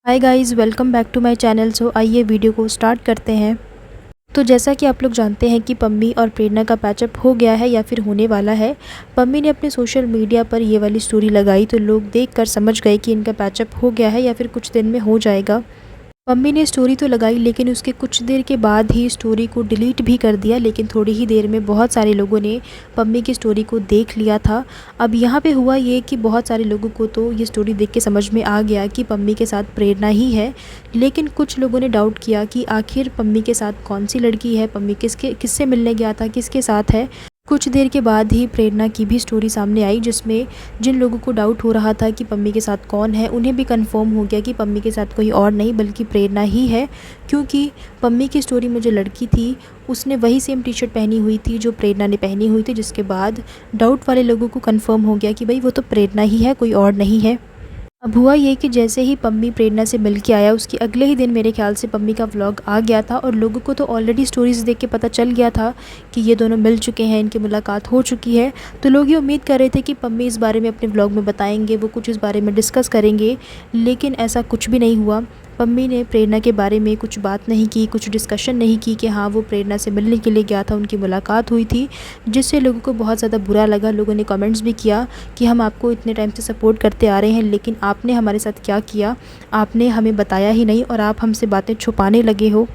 Hi guys, welcome back to my channel. So आइए video को start करते हैं। तो जैसा कि आप लोग जानते हैं कि पम्मी और प्रेरणा का पैचअप हो गया है या फिर होने वाला है। पम्मी ने अपने सोशल मीडिया पर ये वाली स्टोरी लगाई तो लोग देखकर समझ गए कि इनका पैचअप हो गया है या फिर कुछ दिन में हो जाएगा। पम्मी ने स्टोरी तो लगाई लेकिन उसके कुछ देर के बाद ही स्टोरी को डिलीट भी कर दिया। लेकिन थोड़ी ही देर में बहुत सारे लोगों ने पम्मी की स्टोरी को देख लिया था। अब यहाँ पे हुआ ये कि बहुत सारे लोगों को तो ये स्टोरी देख के समझ में आ गया कि पम्मी के साथ प्रेरणा ही है। लेकिन कुछ लोगों ने डाउट किया कि आखिर पम्मी के साथ कौन सी लड़की है, पम्मी किससे मिलने गया था, किसके साथ है। कुछ देर के बाद ही प्रेरणा की भी स्टोरी सामने आई, जिसमें जिन लोगों को डाउट हो रहा था कि पम्मी के साथ कौन है, उन्हें भी कंफर्म हो गया कि पम्मी के साथ कोई और नहीं बल्कि प्रेरणा ही है। क्योंकि पम्मी की स्टोरी में जो लड़की थी उसने वही सेम टी शर्ट पहनी हुई थी जो प्रेरणा ने पहनी हुई थी, जिसके बाद डाउट वाले लोगों को कंफर्म हो गया कि भाई वो तो प्रेरणा ही है, कोई और नहीं है। अब हुआ ये कि जैसे ही पम्मी प्रेरणा से मिल के आया उसके अगले ही दिन मेरे ख्याल से पम्मी का व्लॉग आ गया था और लोगों को तो ऑलरेडी स्टोरीज़ देख के पता चल गया था कि ये दोनों मिल चुके हैं, इनकी मुलाकात हो चुकी है। तो लोग ये उम्मीद कर रहे थे कि पम्मी इस बारे में अपने व्लॉग में बताएंगे, वो कुछ इस बारे में डिस्कस करेंगे। लेकिन ऐसा कुछ भी नहीं हुआ। पम्मी ने प्रेरणा के बारे में कुछ बात नहीं की, कुछ डिस्कशन नहीं की कि हाँ वो प्रेरणा से मिलने के लिए गया था, उनकी मुलाकात हुई थी, जिससे लोगों को बहुत ज़्यादा बुरा लगा। लोगों ने कमेंट्स भी किया कि हम आपको इतने टाइम से सपोर्ट करते आ रहे हैं लेकिन आपने हमारे साथ क्या किया, आपने हमें बताया ही नहीं और आप हमसे बातें छुपाने लगे हो।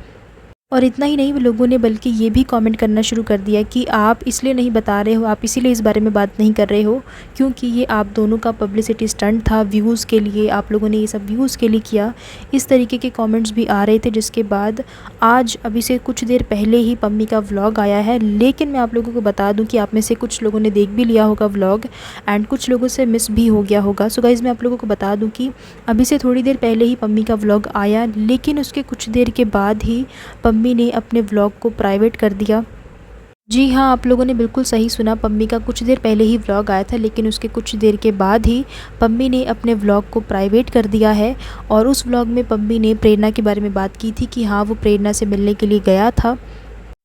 और इतना ही नहीं, लोगों ने बल्कि ये भी कमेंट करना शुरू कर दिया कि आप इसलिए नहीं बता रहे हो, आप इसीलिए इस बारे में बात नहीं कर रहे हो क्योंकि ये आप दोनों का पब्लिसिटी स्टंट था, व्यूज़ के लिए, आप लोगों ने ये सब व्यूज़ के लिए किया। इस तरीके के कमेंट्स भी आ रहे थे, जिसके बाद आज अभी से कुछ देर पहले ही पम्मी का व्लॉग आया है। लेकिन मैं आप लोगों को बता दूँ कि आप में से कुछ लोगों ने देख भी लिया होगा व्लॉग एंड कुछ लोगों से मिस भी हो गया होगा। सो गाइज़, मैं आप लोगों को बता दूँ कि अभी से थोड़ी देर पहले ही पम्मी का व्लॉग आया, लेकिन उसके कुछ देर के बाद ही पम्मी ने अपने व्लॉग को प्राइवेट कर दिया। जी हाँ, आप लोगों ने बिल्कुल सही सुना, पम्मी का कुछ देर पहले ही व्लॉग आया था लेकिन उसके कुछ देर के बाद ही पम्मी ने अपने व्लॉग को प्राइवेट कर दिया है। और उस व्लॉग में पम्मी ने प्रेरणा के बारे में बात की थी कि हाँ वो प्रेरणा से मिलने के लिए गया था।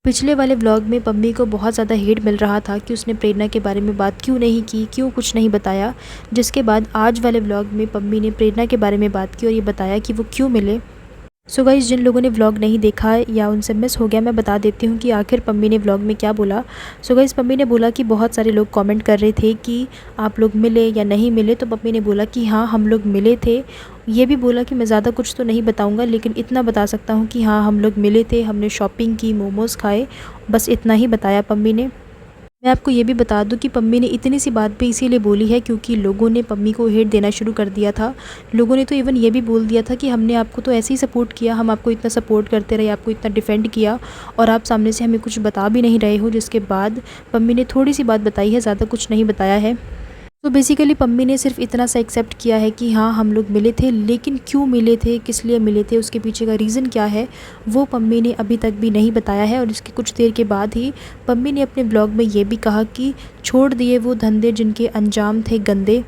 पिछले वाले व्लॉग में पम्मी को बहुत ज़्यादा हेट मिल रहा था कि उसने प्रेरणा के बारे में बात क्यों नहीं की, क्यों कुछ नहीं बताया। जिसके बाद आज वाले व्लॉग में पम्मी ने प्रेरणा के बारे में बात की और ये बताया कि वो क्यों मिले। सो गाइस, जिन लोगों ने व्लॉग नहीं देखा या उनसे मिस हो गया, मैं बता देती हूँ कि आखिर पम्मी ने व्लॉग में क्या बोला। सो गाइस, पम्मी ने बोला कि बहुत सारे लोग कमेंट कर रहे थे कि आप लोग मिले या नहीं मिले, तो पम्मी ने बोला कि हाँ हम लोग मिले थे। ये भी बोला कि मैं ज़्यादा कुछ तो नहीं बताऊँगा लेकिन इतना बता सकता हूँ कि हाँ हम लोग मिले थे, हमने शॉपिंग की, मोमोज़ खाए, बस इतना ही बताया पम्मी ने। मैं आपको ये भी बता दूं कि पम्मी ने इतनी सी बात भी इसीलिए बोली है क्योंकि लोगों ने पम्मी को हेट देना शुरू कर दिया था। लोगों ने तो इवन ये भी बोल दिया था कि हमने आपको तो ऐसे ही सपोर्ट किया, हम आपको इतना सपोर्ट करते रहे, आपको इतना डिफेंड किया और आप सामने से हमें कुछ बता भी नहीं रहे हो। जिसके बाद पम्मी ने थोड़ी सी बात बताई है, ज़्यादा कुछ नहीं बताया है। तो बेसिकली पम्मी ने सिर्फ इतना सा एक्सेप्ट किया है कि हाँ हम लोग मिले थे, लेकिन क्यों मिले थे, किस लिए मिले थे, उसके पीछे का रीज़न क्या है, वो पम्मी ने अभी तक भी नहीं बताया है। और इसके कुछ देर के बाद ही पम्मी ने अपने ब्लॉग में ये भी कहा कि छोड़ दिए वो धंधे जिनके अंजाम थे गंदे।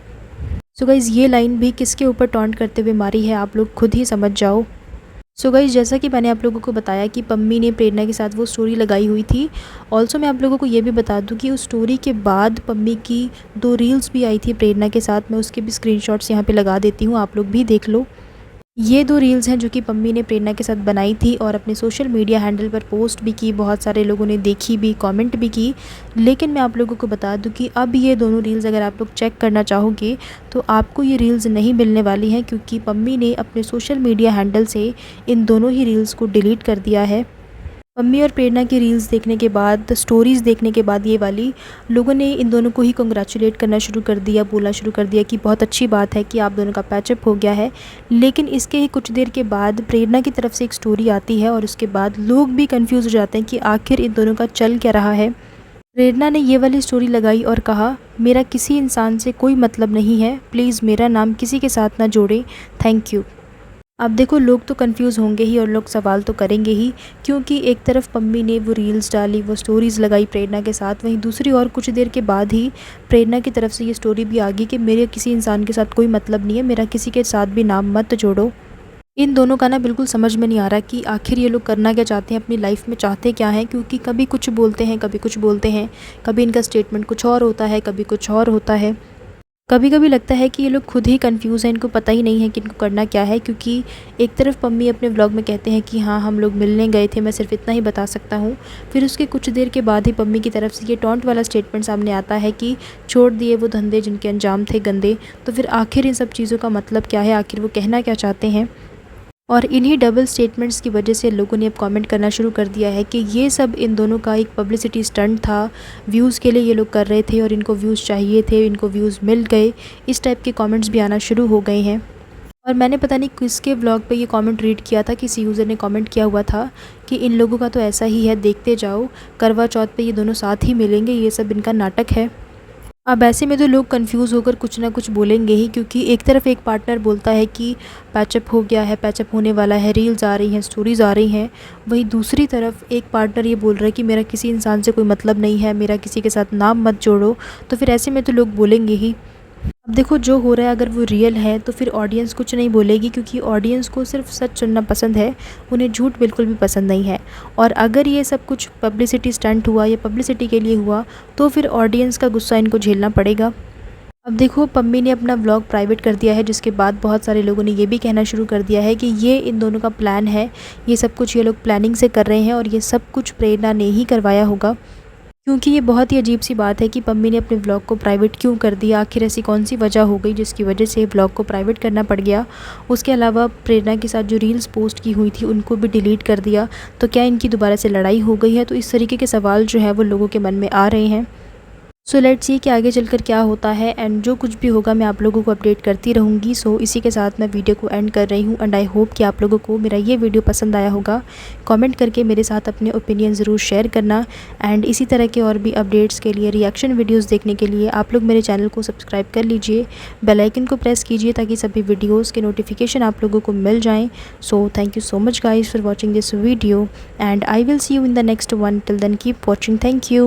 सो गाइज़, ये लाइन भी किसके ऊपर टॉन्ट करते हुए मारी है आप लोग खुद ही समझ जाओ। सो गाइस, जैसा कि मैंने आप लोगों को बताया कि पम्मी ने प्रेरणा के साथ वो स्टोरी लगाई हुई थी। ऑल्सो मैं आप लोगों को ये भी बता दूं कि उस स्टोरी के बाद पम्मी की 2 रील्स भी आई थी प्रेरणा के साथ। मैं उसके भी स्क्रीनशॉट्स यहाँ पे लगा देती हूँ, आप लोग भी देख लो। ये 2 रील्स हैं जो कि पम्मी ने प्रेरणा के साथ बनाई थी और अपने सोशल मीडिया हैंडल पर पोस्ट भी की, बहुत सारे लोगों ने देखी भी, कमेंट भी की। लेकिन मैं आप लोगों को बता दूं कि अब ये दोनों रील्स अगर आप लोग चेक करना चाहोगे तो आपको ये रील्स नहीं मिलने वाली हैं क्योंकि पम्मी ने अपने सोशल मीडिया हैंडल से इन दोनों ही रील्स को डिलीट कर दिया है। पम्मी और प्रेरणा की रील्स देखने के बाद, स्टोरीज़ देखने के बाद ये वाली, लोगों ने इन दोनों को ही कंग्रेचुलेट करना शुरू कर दिया, बोलना शुरू कर दिया कि बहुत अच्छी बात है कि आप दोनों का पैचअप हो गया है। लेकिन इसके ही कुछ देर के बाद प्रेरणा की तरफ से एक स्टोरी आती है और उसके बाद लोग भी कंफ्यूज हो जाते हैं कि आखिर इन दोनों का चल क्या रहा है। प्रेरणा ने ये वाली स्टोरी लगाई और कहा, मेरा किसी इंसान से कोई मतलब नहीं है, प्लीज़ मेरा नाम किसी के साथ ना जोड़ें, थैंक यू। अब देखो, लोग तो कंफ्यूज होंगे ही और लोग सवाल तो करेंगे ही क्योंकि एक तरफ पम्मी ने वो रील्स डाली, वो स्टोरीज़ लगाई प्रेरणा के साथ, वहीं दूसरी और कुछ देर के बाद ही प्रेरणा की तरफ से ये स्टोरी भी आ गई कि मेरे किसी इंसान के साथ कोई मतलब नहीं है, मेरा किसी के साथ भी नाम मत जोड़ो। इन दोनों का ना बिल्कुल समझ में नहीं आ रहा कि आखिर ये लोग करना क्या चाहते हैं, अपनी लाइफ में चाहते क्या हैं, क्योंकि कभी कुछ बोलते हैं, कभी कुछ बोलते हैं, कभी इनका स्टेटमेंट कुछ और होता है, कभी कुछ और होता है। कभी कभी लगता है कि ये लोग खुद ही कंफ्यूज हैं, इनको पता ही नहीं है कि इनको करना क्या है। क्योंकि एक तरफ पम्मी अपने व्लॉग में कहते हैं कि हाँ हम लोग मिलने गए थे, मैं सिर्फ इतना ही बता सकता हूँ। फिर उसके कुछ देर के बाद ही पम्मी की तरफ से ये टॉन्ट वाला स्टेटमेंट सामने आता है कि छोड़ दिए वो धंधे जिनके अंजाम थे गंदे। तो फिर आखिर इन सब चीज़ों का मतलब क्या है, आखिर वो कहना क्या चाहते हैं। और इन्हीं डबल स्टेटमेंट्स की वजह से लोगों ने अब कमेंट करना शुरू कर दिया है कि ये सब इन दोनों का एक पब्लिसिटी स्टंट था, व्यूज़ के लिए ये लोग कर रहे थे और इनको व्यूज़ चाहिए थे, इनको व्यूज़ मिल गए। इस टाइप के कमेंट्स भी आना शुरू हो गए हैं। और मैंने पता नहीं किसके व्लॉग पे ये कमेंट रीड किया था, किसी यूज़र ने कमेंट किया हुआ था कि इन लोगों का तो ऐसा ही है, देखते जाओ, करवा चौथ पे ये दोनों साथ ही मिलेंगे, ये सब इनका नाटक है। अब ऐसे में तो लोग कंफ्यूज होकर कुछ ना कुछ बोलेंगे ही, क्योंकि एक तरफ एक पार्टनर बोलता है कि पैचअप हो गया है, पैचअप होने वाला है, रील्स आ रही हैं, स्टोरीज़ आ रही हैं। वहीं दूसरी तरफ एक पार्टनर ये बोल रहा है कि मेरा किसी इंसान से कोई मतलब नहीं है, मेरा किसी के साथ नाम मत जोड़ो। तो फिर ऐसे में तो लोग बोलेंगे ही। अब देखो जो हो रहा है अगर वो रियल है तो फिर ऑडियंस कुछ नहीं बोलेगी, क्योंकि ऑडियंस को सिर्फ सच सुनना पसंद है, उन्हें झूठ बिल्कुल भी पसंद नहीं है। और अगर ये सब कुछ पब्लिसिटी स्टंट हुआ या पब्लिसिटी के लिए हुआ तो फिर ऑडियंस का गुस्सा इनको झेलना पड़ेगा। अब देखो पम्मी ने अपना व्लॉग प्राइवेट कर दिया है, जिसके बाद बहुत सारे लोगों ने ये भी कहना शुरू कर दिया है कि ये इन दोनों का प्लान है, ये सब कुछ ये लोग प्लानिंग से कर रहे हैं और ये सब कुछ प्रेरणा ने ही करवाया होगा। क्योंकि ये बहुत ही अजीब सी बात है कि पम्मी ने अपने व्लॉग को प्राइवेट क्यों कर दिया, आखिर ऐसी कौन सी वजह हो गई जिसकी वजह से व्लॉग को प्राइवेट करना पड़ गया। उसके अलावा प्रेरणा के साथ जो रील्स पोस्ट की हुई थी उनको भी डिलीट कर दिया। तो क्या इनकी दोबारा से लड़ाई हो गई है? तो इस तरीके के सवाल जो है वो लोगों के मन में आ रहे हैं। सो लेट्स सी कि आगे चलकर क्या होता है, एंड जो कुछ भी होगा मैं आप लोगों को अपडेट करती रहूँगी। सो इसी के साथ मैं वीडियो को एंड कर रही हूँ एंड आई होप कि आप लोगों को मेरा ये वीडियो पसंद आया होगा। कमेंट करके मेरे साथ अपने ओपिनियन ज़रूर शेयर करना, एंड इसी तरह के और भी अपडेट्स के लिए, रिएक्शन वीडियोज़ देखने के लिए आप लोग मेरे चैनल को सब्सक्राइब कर लीजिए, बेल आइकन को प्रेस कीजिए ताकि सभी वीडियोज़ के नोटिफिकेशन आप लोगों को मिल जाएँ। So thank you so much guys for watching this video and I will see you in the next one. Till then keep watching. Thank you.